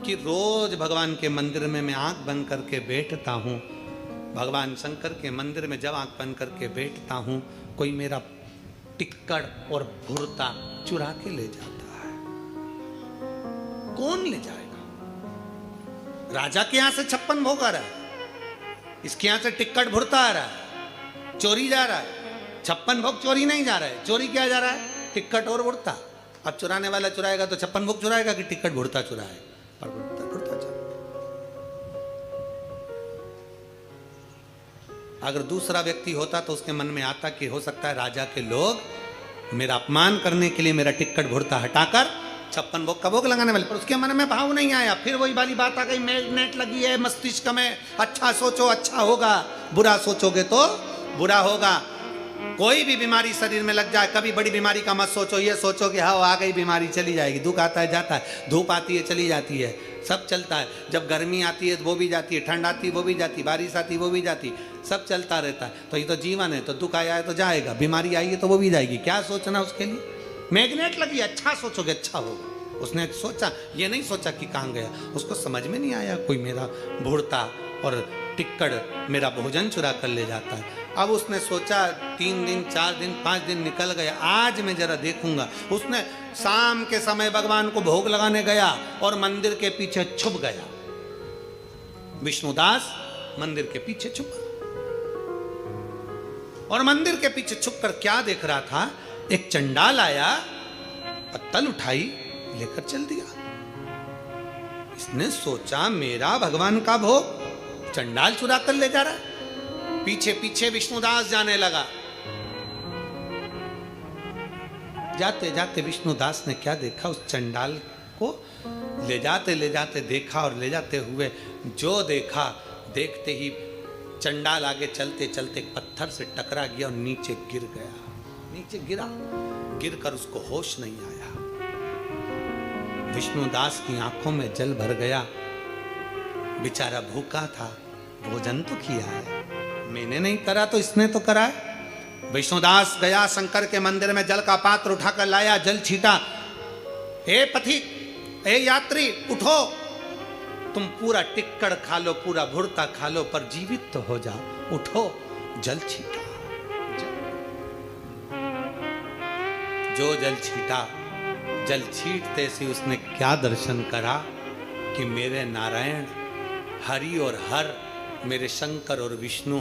कि रोज भगवान के मंदिर में मैं आंख बंद करके बैठता हूँ, भगवान शंकर के मंदिर में जब आंख बंद करके बैठता हूँ कोई मेरा टिक्कड़ और भुरता चुरा के ले जाता है। कौन ले जाएगा? राजा के यहां से 56 भोग आ रहा है, इसके यहां से टिक्कड़ भुरता आ रहा है, चोरी जा रहा है। 56 भोग चोरी नहीं जा रहा है, चोरी क्या जा रहा है? टिक्कट और भुरता। अब चुराने वाला चुराएगा तो 56 भोग चुराएगा कि टिक्कट भुरता चुराए? और भुरता चुराए। अगर दूसरा व्यक्ति होता तो उसके मन में आता कि हो सकता है राजा के लोग मेरा अपमान करने के लिए मेरा टिक्कट भुरता हटाकर 56 भोग का भोग लगाने वाले, पर उसके मन में भाव नहीं आया। फिर वही वाली बात आ गई, मैग्नेट लगी है मस्तिष्क में, अच्छा सोचो अच्छा होगा, बुरा सोचोगे तो बुरा होगा। कोई भी बीमारी शरीर में लग जाए, कभी बड़ी बीमारी का मत सोचो, ये सोचो कि हाँ आ गई बीमारी चली जाएगी। दुख आता है जाता है, धूप आती है चली जाती है, सब चलता है। जब गर्मी आती है वो भी जाती है, ठंड आती है वो भी जाती है, बारिश आती है वो भी जाती है, सब चलता रहता है। तो ये तो जीवन है, तो दुख आया है तो जाएगा, बीमारी आई है तो वो भी जाएगी। क्या सोचना उसके लिए? मैग्नेट लगी, अच्छा सोचोगे अच्छा होगा। उसने सोचा, ये नहीं सोचा कि कहाँ गया, उसको समझ में नहीं आया कोई मेरा भुरता और टिक्कड़ मेरा भोजन चुरा कर ले जाता है। अब उसने सोचा 3 दिन 4 दिन 5 दिन निकल गए, आज मैं जरा देखूंगा। उसने शाम के समय भगवान को भोग लगाने गया और मंदिर के पीछे छुप गया। विष्णुदास मंदिर के पीछे छुपा। और मंदिर के पीछे छुप कर क्या देख रहा था, एक चंडाल आया, पत्तल उठाई, लेकर चल दिया। इसने सोचा मेरा भगवान का भोग चंडाल चुरा कर ले जा रहा है। पीछे पीछे विष्णुदास जाने लगा। जाते जाते विष्णुदास ने क्या देखा, उस चंडाल को ले जाते देखा, और ले जाते हुए जो देखा, देखते ही चंडाल आगे चलते चलते एक पत्थर से टकरा गया और नीचे गिर गया। नीचे गिरा, गिरकर उसको होश नहीं आया। विष्णुदास की आंखों में जल भर गया। बेचारा भूखा था, भोजन तो किया है, मैंने नहीं करा तो इसने तो करा है। विष्णुदास गया शंकर के मंदिर में, जल का पात्र उठाकर लाया, जल छीटा। हे पथिक, हे यात्री, उठो, तुम पूरा टिक्कड़ खा लो, पूरा भुरता खा लो, पर जीवित तो हो जाओ, उठो। जल छीटा, जो जल छीटा, जल छीटते से उसने क्या दर्शन करा कि मेरे नारायण, हरि और हर, मेरे शंकर और विष्णु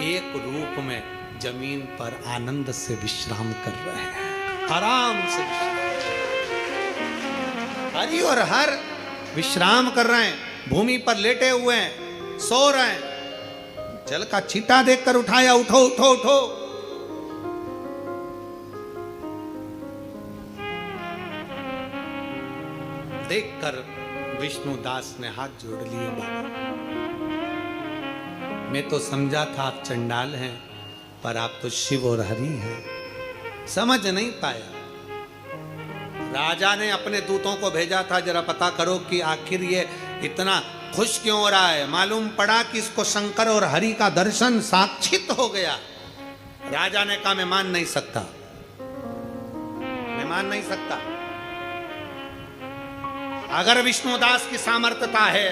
एक रूप में जमीन पर आनंद से विश्राम कर रहे हैं, आराम से हरि और हर विश्राम कर रहे हैं, भूमि पर लेटे हुए हैं, सो रहे हैं। जल का छींटा देखकर उठाया, उठो उठो उठो। देखकर विष्णुदास ने हाथ जोड़ लिए। बाबा, मैं तो समझा था आप चंडाल हैं, पर आप तो शिव और हरि हैं। समझ नहीं पाया। राजा ने अपने दूतों को भेजा था, जरा पता करो कि आखिर ये इतना खुश क्यों हो रहा है। मालूम पड़ा कि इसको शंकर और हरि का दर्शन साक्षित हो गया। राजा ने कहा मैं मान नहीं सकता, मैं मान नहीं सकता। अगर विष्णुदास की सामर्थ्यता है,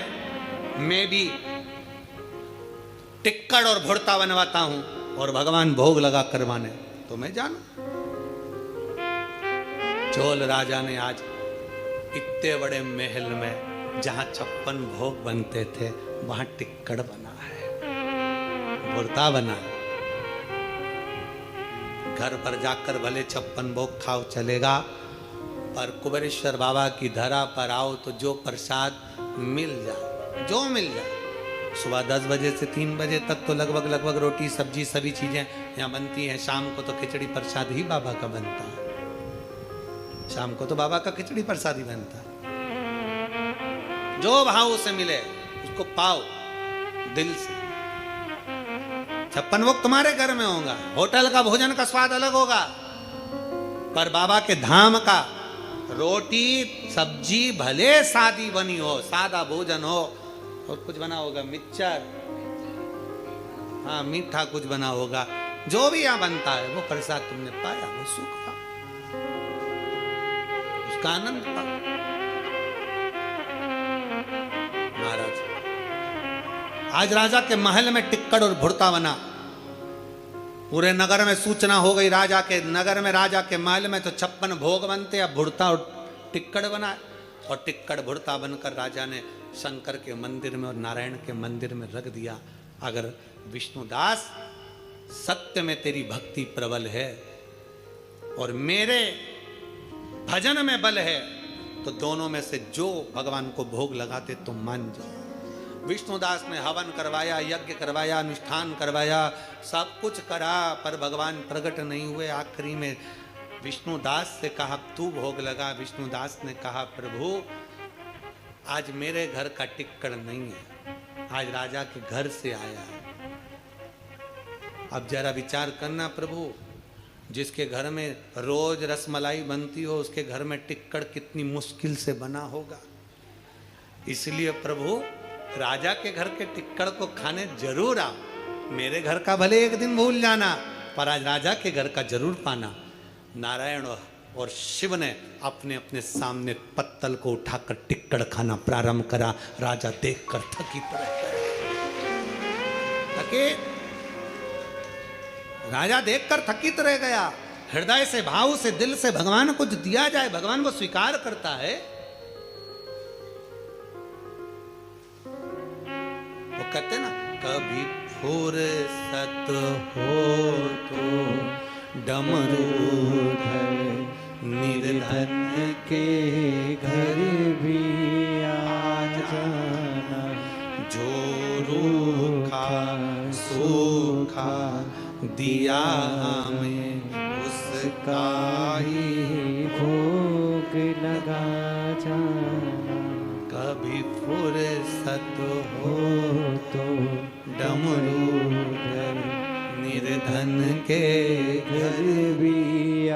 मैं भी टिक्कड़ और भुरता बनवाता हूं और भगवान भोग लगा करवाने, तो मैं जानू। चोल राजा ने आज इतने बड़े महल में जहां 56 भोग बनते थे, वहां टिक्कड़ बना है, भुरता बना है। घर पर जाकर भले 56 भोग खाओ चलेगा, पर कुबेरेश्वर बाबा की धरा पर आओ तो जो प्रसाद मिल जाए, जो मिल जाए। सुबह 10 बजे से 3 बजे तक तो लगभग रोटी सब्जी सभी चीजें यहाँ बनती हैं। शाम को तो खिचड़ी प्रसाद ही बाबा का बनता है। शाम को तो बाबा का खिचड़ी प्रसाद ही बनता है। जो भाव से मिले उसको पाओ दिल से। 56 भोग तुम्हारे घर में होगा, होटल का भोजन का स्वाद अलग होगा, पर बाबा के धाम का रोटी सब्जी भले सादी बनी हो, सादा भोजन हो, और कुछ बना होगा मिक्सचर, हाँ मीठा कुछ बना होगा, जो भी यहाँ बनता है वो प्रसाद तुमने पाया, वो सुख था, उसका आनंद था। महाराज आज राजा के महल में टिक्कड़ और भुरता बना। पूरे नगर में सूचना हो गई, राजा के नगर में, राजा के महल में तो 56 भोग बनते, अब भुरता और टिक्कड़ बना। और टिक्कड़ भुरता बनकर राजा ने शंकर के मंदिर में और नारायण के मंदिर में रख दिया। अगर विष्णुदास सत्य में तेरी भक्ति प्रबल है और मेरे भजन में बल है, तो दोनों में से जो भगवान को भोग लगाते तो मान जाओ। विष्णुदास ने हवन करवाया, यज्ञ करवाया, अनुष्ठान करवाया, सब कुछ करा, पर भगवान प्रकट नहीं हुए। आखिरी में विष्णुदास से कहा तू भोग लगा। विष्णुदास ने कहा प्रभु आज मेरे घर का टिक्कड़ नहीं है, आज राजा के घर से आया है। अब जरा विचार करना प्रभु, जिसके घर में रोज रसमलाई बनती हो, उसके घर में टिक्कड़ कितनी मुश्किल से बना होगा। इसलिए प्रभु राजा के घर के टिक्कड़ को खाने जरूर आओ, मेरे घर का भले एक दिन भूल जाना, पर आज राजा के घर का जरूर पाना। नारायण और शिव ने अपने अपने सामने पत्तल को उठाकर टिक्कड़ खाना प्रारंभ करा। राजा देखकर थकित रह गया, राजा देखकर थकित रह गया। हृदय से, भाव से, दिल से भगवान को जो दिया जाए, भगवान वो स्वीकार करता है। वो कहते ना, कभी फुर्सत हो तो डमरू निर्धन के घर भी आ जाना, जो रूखा सूखा दिया हमें उसका ही भोग लगा जाना। कभी फुर्सत हो हो तो डमरू निर्धन के घर भी आ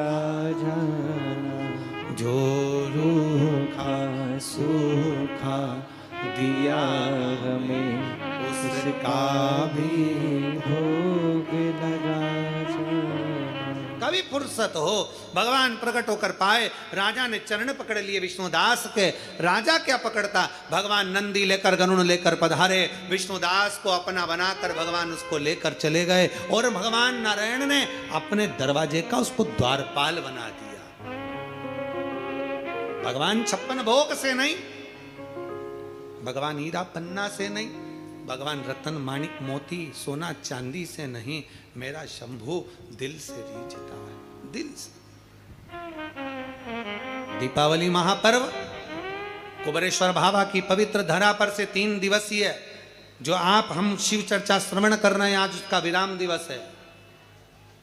जाना, जो रूखा सूखा दिया हमें उसका भी भोग लगा जाना। कभी फुर्सत हो भगवान प्रकट होकर पाए। राजा ने चरण पकड़ लिए विष्णुदास के। राजा क्या पकड़ता, भगवान नंदी लेकर गरुड़ लेकर पधारे, विष्णुदास को अपना बनाकर भगवान उसको लेकर चले गए और भगवान नारायण ने अपने दरवाजे का उसको द्वारपाल बना दिया। भगवान 56 भोग से नहीं, भगवान हीरा पन्ना से नहीं, भगवान रतन माणिक मोती सोना चांदी से नहीं, मेरा शंभु दिल से रीझता है, दिल से। दीपावली महापर्व कुबेरेश्वर बाबा की पवित्र धरा पर से 3 दिवसीय जो हम शिव चर्चा श्रवण कर रहे हैं, आज उसका विराम दिवस है।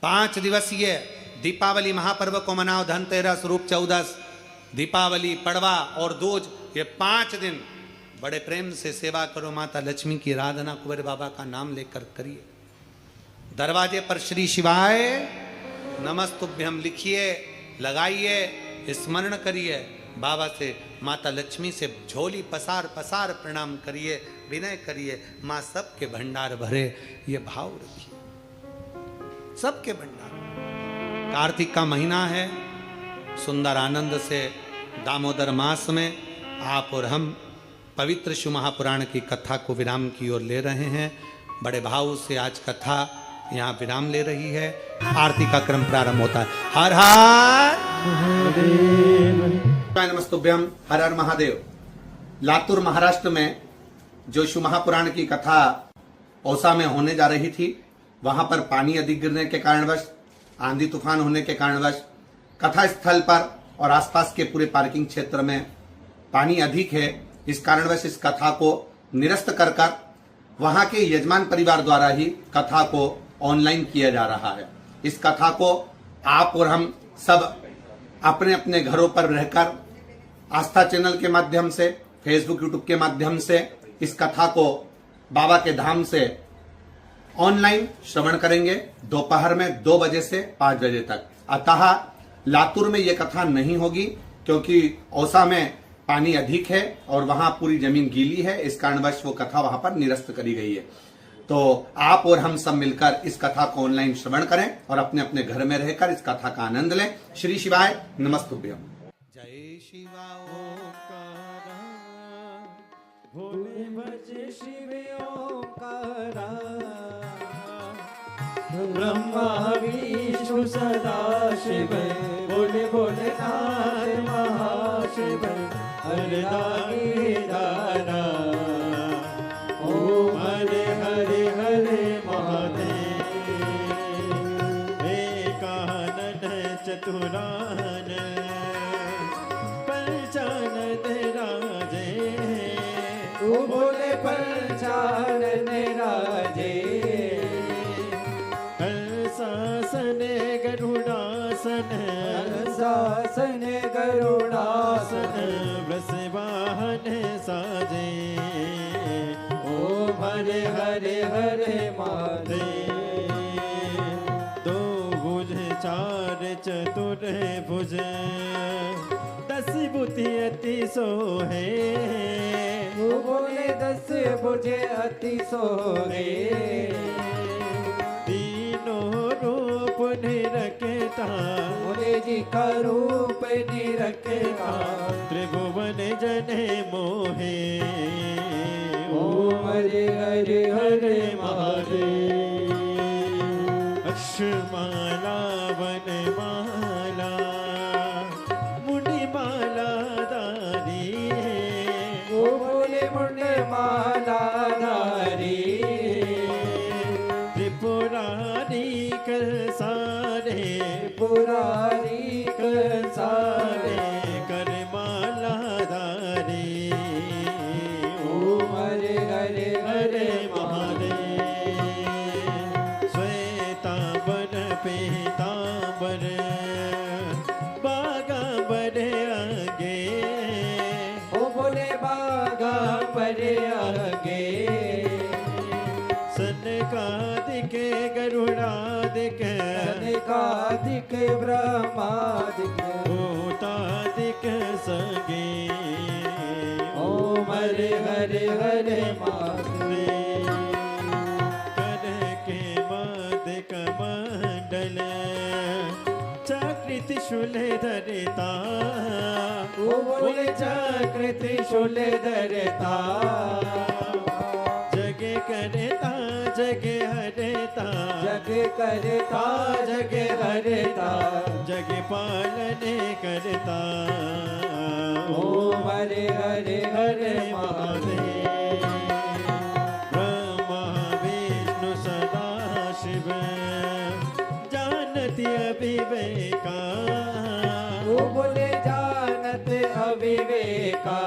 5 दिवसीय दीपावली महापर्व को मनाओ। धनतेरस, रूप चौदस, दीपावली, पड़वा और दूज, ये 5 दिन बड़े प्रेम से सेवा करो। माता लक्ष्मी की आराधना कुबेर बाबा का नाम लेकर करिए। दरवाजे पर श्री शिवाय नमस्तुभ्यम लिखिए, लगाइए, स्मरण करिए। बाबा से, माता लक्ष्मी से झोली पसार पसार प्रणाम करिए, विनय करिए। माँ सबके भंडार भरे, ये भाव रखिए, सबके भंडार। कार्तिक का महीना है, सुंदर आनंद से दामोदर मास में आप और हम पवित्र शिव महापुराण की कथा को विराम की ओर ले रहे हैं। बड़े भाव से आज कथा यहाँ विराम ले रही है। आरती का क्रम प्रारंभ होता है। हर हर नमस्तुभ्यम, हर हर महादेव। लातूर महाराष्ट्र में जो शिव महापुराण की कथा औसा में होने जा रही थी, वहां पर पानी अधिक गिरने के कारणवश, आंधी तूफान होने के कारणवश कथा स्थल पर और आसपास के पूरे पार्किंग क्षेत्र में पानी अधिक है। इस कारणवश इस कथा को निरस्त कर वहां के यजमान परिवार द्वारा ही कथा को ऑनलाइन किया जा रहा है। इस कथा को आप और हम सब अपने अपने घरों पर रहकर आस्था चैनल के माध्यम से, फेसबुक यूट्यूब के माध्यम से इस कथा को बाबा के धाम से ऑनलाइन श्रवण करेंगे दोपहर में 2 बजे से 5 बजे तक। अतः लातूर में यह कथा नहीं होगी क्योंकि औसा में पानी अधिक है और वहां पूरी जमीन गीली है। इस कारणवश वो कथा वहां पर निरस्त करी गई है। तो आप और हम सब मिलकर इस कथा को ऑनलाइन श्रवण करें और अपने अपने घर में रहकर इस कथा का आनंद लें। श्री शिवाय नमस्तुभ्यम। जय शिवा ओंकारा, भोले भज शिव ओंकारा, ब्रह्मा विष्णु सदा शिव, बोले भोलेनाथ महाशिव, हरदानी दाना। ओम हरे हरे हरे महादेव, एकानन चतुरान, पंचानन राजे, ओ बोले पंचानन राजे, हंसासन गरुड़ासन, हंसासन गरुड़ासन, वृषवाहन साजे, ओम हरे हरे हरे महादेव। 2 भुज 4 चतुर भुज, 10 बुद्धि अति सोहे, वो बोले 10 भुज अति सोहे, रूप निरखता, बोले जी का रूप निरखता, त्रिभुवन जने मोहे, ओम हरे हरे हरे महादेव। अक्षमाला वनमाला, मुनिमाला दारी, ओ बोले मुनिमाला दारी, त्रिपुरा त्रिपुरारी कंसारे कर माला धारे ओम हरे हरे हरे महादेव श्वेतांबर पीतांबर बागांबर आगे ओ बोले बागा परे आगे सनकादिक गरुड़ादिक अनेकाधिक ब्रह्मादिक भूतादिक सगे ओम हरे हरे हरे महादेव कर के मदिक मंडल चक्र त्रिशूल धरता ओ बोले चक्र त्रिशूल धरता जगे करता जगे हरता जग करता जग हरता जग पालन करता ओम हरे हरे हरे महादेव ब्रह्मा विष्णु सदा शिव जानती अभिवेका ओ बोले जानत अविवेका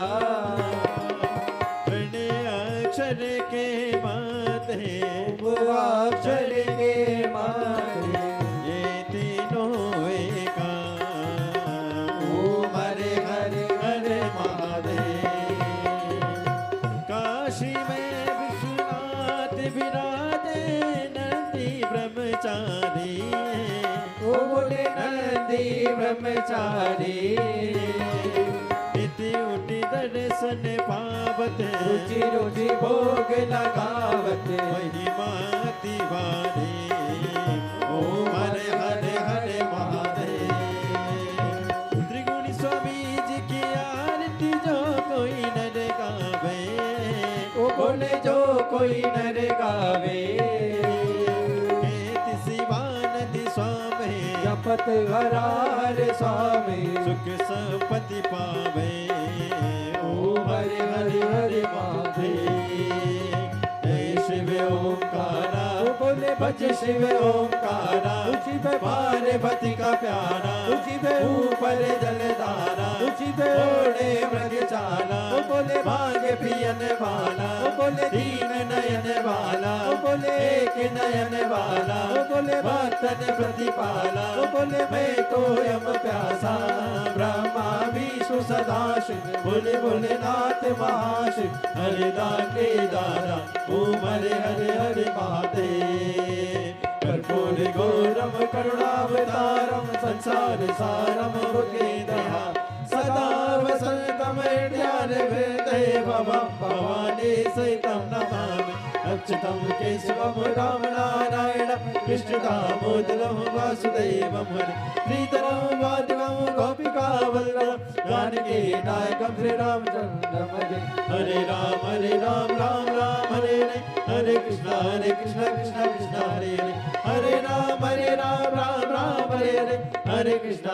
अक्षर के माते अक्षर के मारे ये तीनों एका ओम हरे हरे हरे महादेव काशी में विश्वनाथ विराजे नंदी ब्रह्मचारी ओ बोले नंदी ब्रह्मचारी इति उठी दर्शन पावत रुचि रुचि भोग लगावत महिमा तिवारी ओम हरे हरे हरे महादेव त्रिगुणी स्वामी जी की आरती जो कोई नर गावे ओ बोले जो कोई नर गावे केति शिवानंद स्वामी जपत हरार स्वामी सुख संपत्ति पावे ओम हरे हरे हरे महादेव जय शिव ओंकारा ओ बोले भज शिव ओंकारा उसी पे पार्वती का प्यारा उसी पे ऊपर जलधारा उसी पे ओढ़े मृग चाला ओ बोले भाग्य पियन वाला ओ बोले दीन नयन वाला ओ बोले एक नयन वाला ओ बोले भक्तन प्रतिपाला ओ बोले मैं तो यम प्यासा ब्रह्मा विष्णु सदाशिव बोले बोले नाथ महाशिव हरिदाने दारा ओम हरे हरे हरे महादेव कर्पूर गौरम करुणावतारम संसार सारम भुकेन्द्रः सदा वसंतम ध्यान भवम भवानी सहितं नमामि अच्युतं केशवं राम नारायणं कृष्णदामोदरं वासुदेवं हरे श्रीधरं वादिवं गोपिका वल्लभं जानकी नायकं श्रीरामचन्द्रं भजे हरे राम राम राम हरे हरे कृष्ण कृष्ण कृष्ण हरे हरे राम राम राम हरे हरे कृष्ण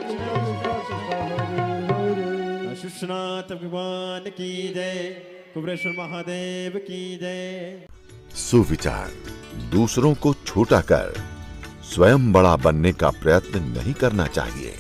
कृष्ण शिशुनाथ भगवान की जय कुबेरेश्वर महादेव की जय। सुविचार दूसरों को छोटा कर स्वयं बड़ा बनने का प्रयत्न नहीं करना चाहिए।